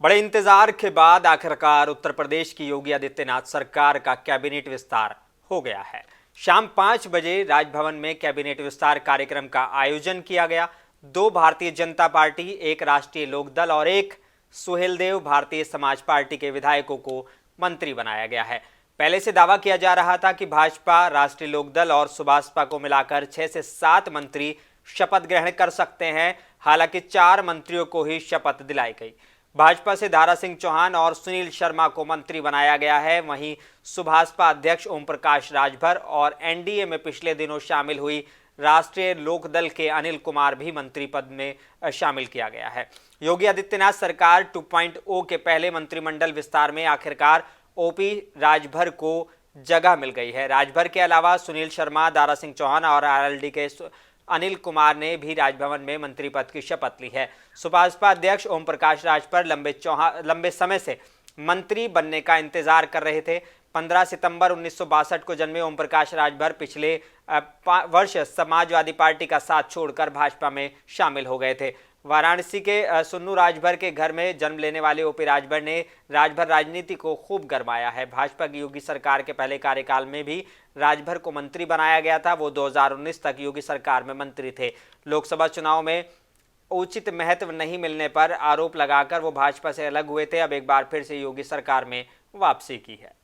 बड़े इंतजार के बाद आखिरकार उत्तर प्रदेश की योगी आदित्यनाथ सरकार का कैबिनेट विस्तार हो गया है। शाम 5 बजे राजभवन में कैबिनेट विस्तार कार्यक्रम का आयोजन किया गया। 2 भारतीय जनता पार्टी, एक राष्ट्रीय लोकदल और एक सुहेलदेव भारतीय समाज पार्टी के विधायकों को मंत्री बनाया गया है। पहले से दावा किया जा रहा था कि भाजपा, राष्ट्रीय लोकदल और सुभाषपा को मिलाकर 6 से 7 मंत्री शपथ ग्रहण कर सकते हैं। हालांकि 4 मंत्रियों को ही शपथ दिलाई गई। भाजपा से दारा सिंह चौहान और सुनील शर्मा को मंत्री बनाया गया है। वहीं सुभाषपा अध्यक्ष ओम प्रकाश राजभर और एनडीए में पिछले दिनों शामिल हुई राष्ट्रीय लोकदल के अनिल कुमार भी मंत्री पद में शामिल किया गया है। योगी आदित्यनाथ सरकार 2.0 के पहले मंत्रिमंडल विस्तार में आखिरकार ओपी राजभर को जगह मिल गई है। राजभर के अलावा सुनील शर्मा, दारा सिंह चौहान और आरएलडी के अनिल कुमार ने भी राजभवन में मंत्री पद की शपथ ली है। सुभाषपा अध्यक्ष ओम प्रकाश राजभर लंबे समय से मंत्री बनने का इंतजार कर रहे थे। 15 सितंबर 1962 को जन्मे ओम प्रकाश राजभर पिछले वर्ष समाजवादी पार्टी का साथ छोड़कर भाजपा में शामिल हो गए थे। वाराणसी के सुन्नू राजभर के घर में जन्म लेने वाले ओपी राजभर ने राजभर राजनीति को खूब गरमाया है। भाजपा की योगी सरकार के पहले कार्यकाल में भी राजभर को मंत्री बनाया गया था। वो 2019 तक योगी सरकार में मंत्री थे। लोकसभा चुनाव में उचित महत्व नहीं मिलने पर आरोप लगाकर वो भाजपा से अलग हुए थे। अब एक बार फिर से योगी सरकार में वापसी की है।